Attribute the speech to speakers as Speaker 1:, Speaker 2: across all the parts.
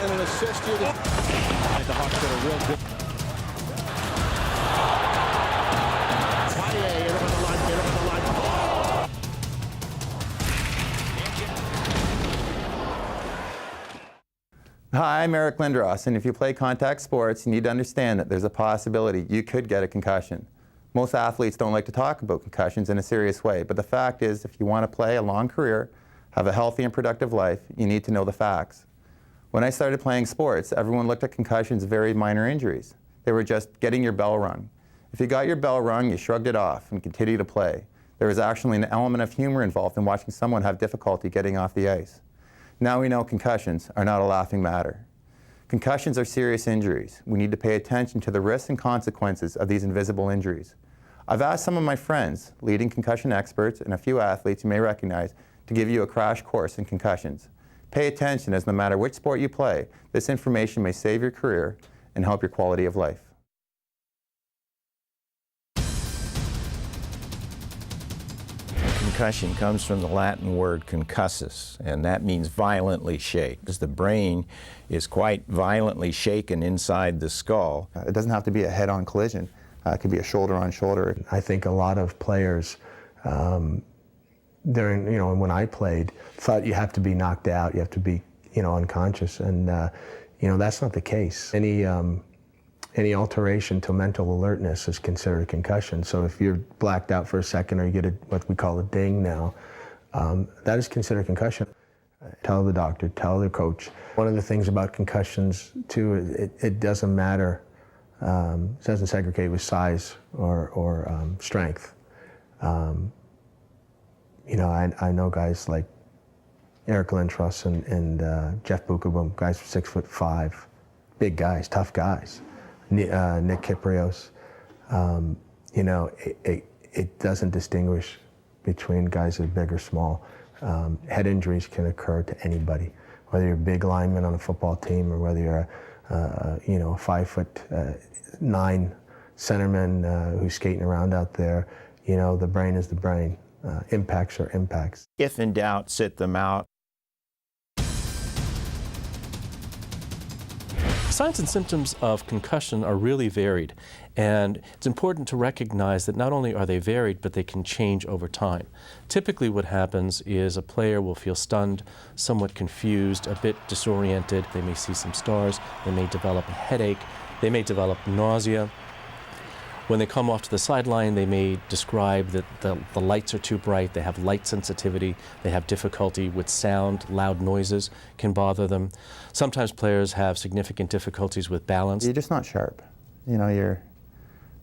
Speaker 1: and an assist here. The Hawks got a real good. Poirier over the line, over the line.
Speaker 2: Hi, I'm Eric Lindros, and if you play contact sports, you need to understand that there's a possibility you could get a concussion. Most athletes don't like to talk about concussions in a serious way, but the fact is, if you want to play a long career, have a healthy and productive life, you need to know the facts. When I started playing sports, everyone looked at concussions as very minor injuries. They were just getting your bell rung. If you got your bell rung, you shrugged it off and continued to play. There was actually an element of humor involved in watching someone have difficulty getting off the ice. Now we know concussions are not a laughing matter. Concussions are serious injuries. We need to pay attention to the risks and consequences of these invisible injuries. I've asked some of my friends, leading concussion experts, and a few athletes you may recognize, to give you a crash course in concussions. Pay attention, as no matter which sport you play, this information may save your career and help your quality of life.
Speaker 3: Concussion comes from the Latin word concussus, and that means violently shake, because the brain is quite violently shaken inside the skull.
Speaker 2: It doesn't have to be a head-on collision. It could be a shoulder-on-shoulder.
Speaker 4: I think a lot of players during, when I played, thought you have to be knocked out, you have to be, unconscious, and that's not the case. Any alteration to mental alertness is considered a concussion. So if you're blacked out for a second, or you get what we call a ding now, that is considered a concussion. Tell the doctor, tell the coach. One of the things about concussions too, it doesn't matter. It doesn't segregate with size or strength. I know guys like Eric Lindros and Jeff Bukaboom, guys 6'5", big guys, tough guys. Nick Kyprios. It doesn't distinguish between guys that are big or small. Head injuries can occur to anybody, whether you're a big lineman on a football team or whether you're a 5'9" centerman who's skating around out there. The brain is the brain. Impacts are impacts.
Speaker 3: If in doubt, sit them out.
Speaker 5: Signs and symptoms of concussion are really varied, and it's important to recognize that not only are they varied, but they can change over time. Typically what happens is a player will feel stunned, somewhat confused, a bit disoriented. They may see some stars, they may develop a headache, they may develop nausea. When they come off to the sideline, they may describe that the lights are too bright, they have light sensitivity, they have difficulty with sound, loud noises can bother them. Sometimes players have significant difficulties with balance.
Speaker 2: You're just not sharp. Your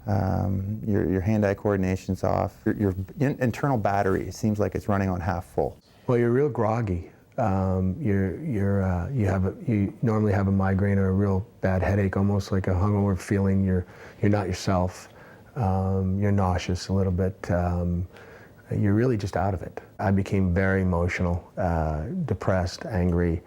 Speaker 2: hand-eye coordination's off. Your internal battery seems like it's running on half full.
Speaker 4: Well, you're real groggy. You normally have a migraine or a real bad headache, almost like a hungover feeling. You're not yourself. You're nauseous a little bit. You're really just out of it. I became very emotional, depressed, angry.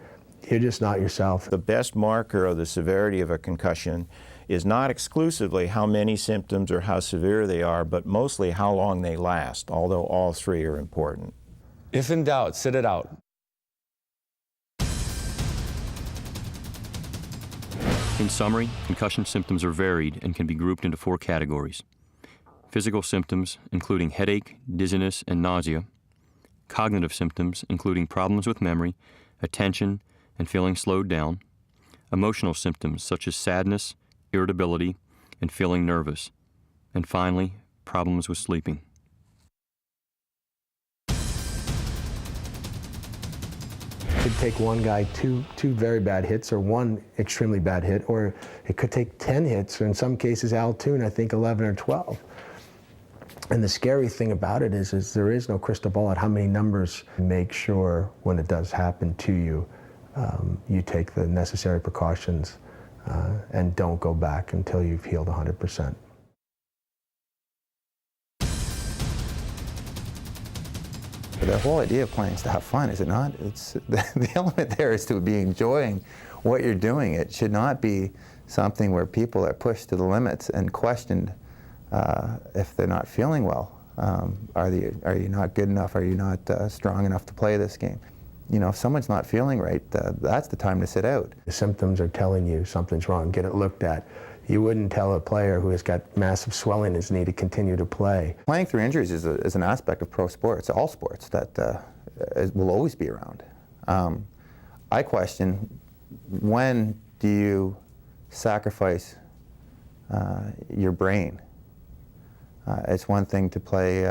Speaker 4: You're just not yourself.
Speaker 3: The best marker of the severity of a concussion is not exclusively how many symptoms or how severe they are, but mostly how long they last, although all three are important.
Speaker 6: If in doubt, sit it out.
Speaker 7: In summary, concussion symptoms are varied and can be grouped into 4 categories. Physical symptoms, including headache, dizziness, and nausea. Cognitive symptoms, including problems with memory, attention, and feeling slowed down. Emotional symptoms, such as sadness, irritability, and feeling nervous. And finally, problems with sleeping.
Speaker 4: It could take one guy two very bad hits, or one extremely bad hit, or it could take 10 hits, or in some cases, Al Toon, I think 11 or 12. And the scary thing about it is there is no crystal ball at how many numbers. Make sure when it does happen to you, you take the necessary precautions and don't go back until you've healed 100%.
Speaker 2: The whole idea of playing is to have fun, is it not? It's the element there is to be enjoying what you're doing. It should not be something where people are pushed to the limits and questioned if they're not feeling well. Are you not good enough? Are you not strong enough to play this game? you know, if someone's not feeling right, that's the time to sit out.
Speaker 4: The symptoms are telling you something's wrong, get it looked at. You wouldn't tell a player who has got massive swelling in his knee to continue to play.
Speaker 2: Playing through injuries is an aspect of pro sports, all sports, that will always be around. I question, when do you sacrifice your brain? It's one thing to play,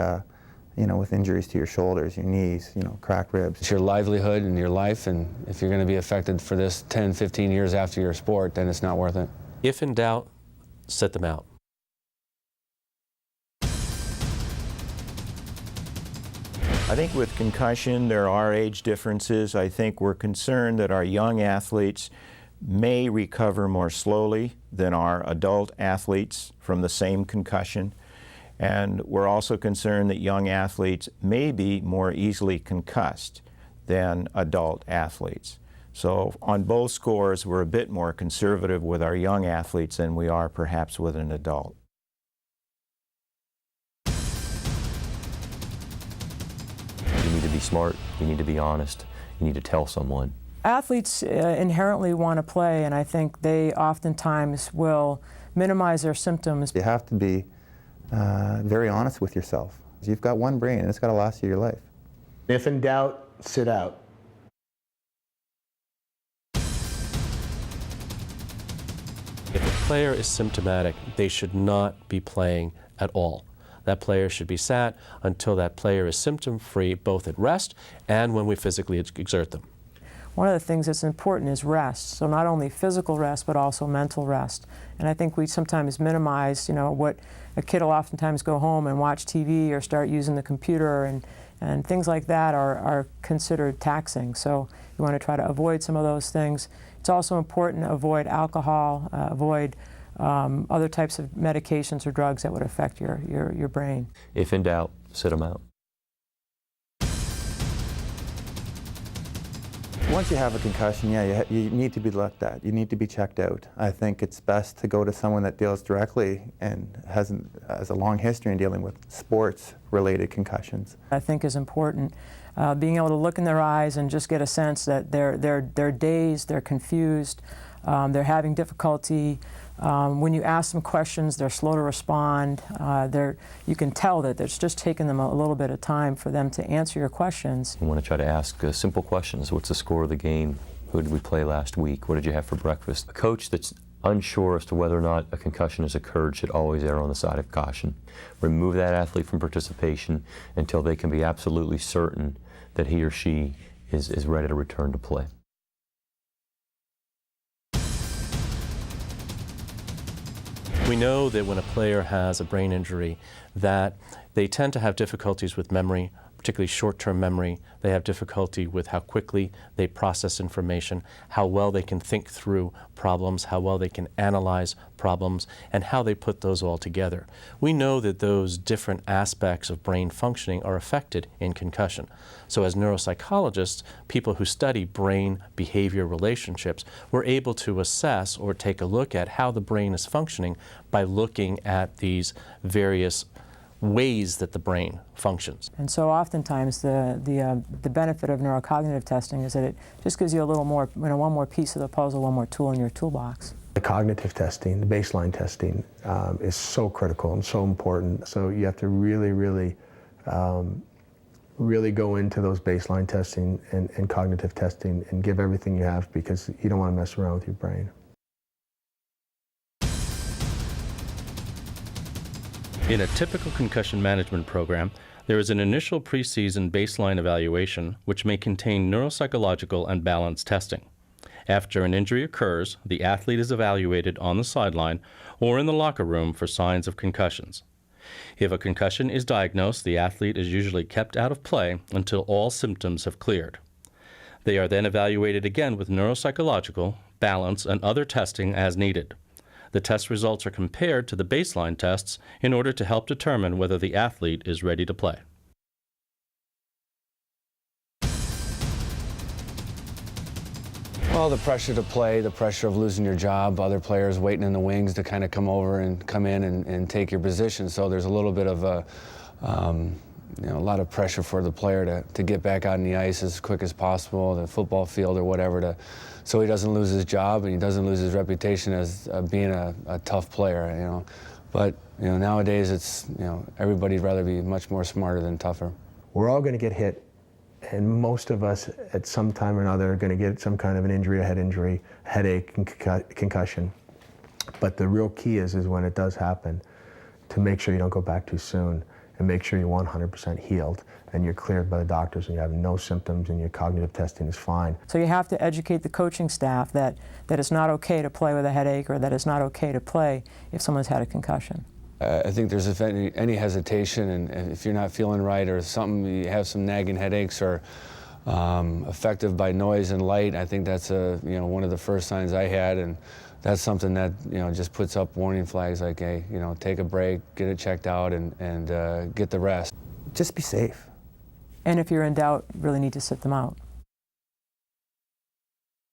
Speaker 2: you know, with injuries to your shoulders, your knees, you know, cracked ribs.
Speaker 6: It's your livelihood and your life, and if you're going to be affected for this 10, 15 years after your sport, then it's not worth it.
Speaker 5: If in doubt, sit them out.
Speaker 3: I think with concussion, there are age differences. I think we're concerned that our young athletes may recover more slowly than our adult athletes from the same concussion. And we're also concerned that young athletes may be more easily concussed than adult athletes. So on both scores, we're a bit more conservative with our young athletes than we are perhaps with an adult.
Speaker 7: You need to be smart, you need to be honest, you need to tell someone.
Speaker 8: Athletes inherently want to play, and I think they oftentimes will minimize their symptoms.
Speaker 2: You have to be very honest with yourself. You've got one brain and it's got to last you your life.
Speaker 4: If in doubt, sit out.
Speaker 5: If a player is symptomatic, they should not be playing at all. That player should be sat until that player is symptom-free, both at rest and when we physically exert them.
Speaker 8: One of the things that's important is rest. So not only physical rest, but also mental rest. And I think we sometimes minimize, you know, what a kid will oftentimes go home and watch TV or start using the computer, and things like that are considered taxing. So you want to try to avoid some of those things. It's also important to avoid alcohol, avoid other types of medications or drugs that would affect your brain.
Speaker 7: If in doubt, sit them out.
Speaker 2: Once you have a concussion, yeah, you need to be looked at. You need to be checked out. I think it's best to go to someone that deals directly and has a long history in dealing with sports-related concussions.
Speaker 8: I think is important. Being able to look in their eyes and just get a sense that they're dazed, they're confused, they're having difficulty. When you ask them questions, they're slow to respond. You can tell that it's just taking them a little bit of time for them to answer your questions.
Speaker 7: You want to try to ask simple questions. What's the score of the game? Who did we play last week? What did you have for breakfast? A coach that's unsure as to whether or not a concussion has occurred should always err on the side of caution. Remove that athlete from participation until they can be absolutely certain that he or she is ready to return to play.
Speaker 5: We know that when a player has a brain injury, that they tend to have difficulties with memory, particularly short-term memory. They have difficulty with how quickly they process information, how well they can think through problems, how well they can analyze problems, and how they put those all together. We know that those different aspects of brain functioning are affected in concussion. So as neuropsychologists, people who study brain-behavior relationships, we're able to assess or take a look at how the brain is functioning by looking at these various ways that the brain functions.
Speaker 8: And so oftentimes the benefit of neurocognitive testing is that it just gives you a little more, you know, one more piece of the puzzle, one more tool in your toolbox.
Speaker 4: The cognitive testing, the baseline testing is so critical and so important. So you have to really go into those baseline testing and cognitive testing and give everything you have, because you don't want to mess around with your brain.
Speaker 9: In a typical concussion management program, there is an initial preseason baseline evaluation which may contain neuropsychological and balance testing. After an injury occurs, the athlete is evaluated on the sideline or in the locker room for signs of concussions. If a concussion is diagnosed, the athlete is usually kept out of play until all symptoms have cleared. They are then evaluated again with neuropsychological, balance, and other testing as needed. The test results are compared to the baseline tests in order to help determine whether the athlete is ready to play.
Speaker 6: Well, the pressure to play, the pressure of losing your job, other players waiting in the wings to kind of come over and come in and take your position. So there's a little bit of a you know, a lot of pressure for the player to get back out on the ice as quick as possible, the football field or whatever, so he doesn't lose his job and he doesn't lose his reputation as being a tough player, you know. But, you know, nowadays it's, you know, everybody'd rather be much more smarter than tougher.
Speaker 4: We're all going to get hit, and most of us at some time or another are going to get some kind of an injury, a head injury, headache, concussion. But the real key is when it does happen, to make sure you don't go back too soon and make sure you're 100% healed and you're cleared by the doctors and you have no symptoms and your cognitive testing is fine.
Speaker 8: So you have to educate the coaching staff that it's not okay to play with a headache, or that it's not okay to play if someone's had a concussion.
Speaker 6: I think there's if any hesitation, and if you're not feeling right or something, you have some nagging headaches or affected by noise and light, I think that's one of the first signs I had, and that's something that, you know, just puts up warning flags like, hey, you know, take a break, get it checked out, and get the rest.
Speaker 2: Just be safe.
Speaker 8: And if you're in doubt, you really need to sit them out.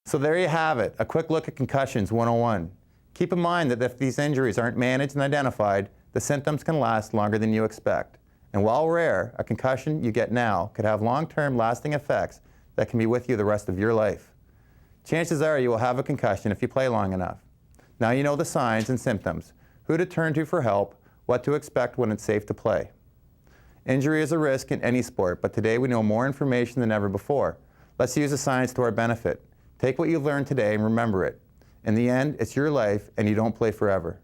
Speaker 2: So there you have it, a quick look at Concussions 101. Keep in mind that if these injuries aren't managed and identified, the symptoms can last longer than you expect. And while rare, a concussion you get now could have long-term lasting effects that can be with you the rest of your life. Chances are you will have a concussion if you play long enough. Now you know the signs and symptoms, who to turn to for help, what to expect when it's safe to play. Injury is a risk in any sport, but today we know more information than ever before. Let's use the science to our benefit. Take what you've learned today and remember it. In the end, it's your life and you don't play forever.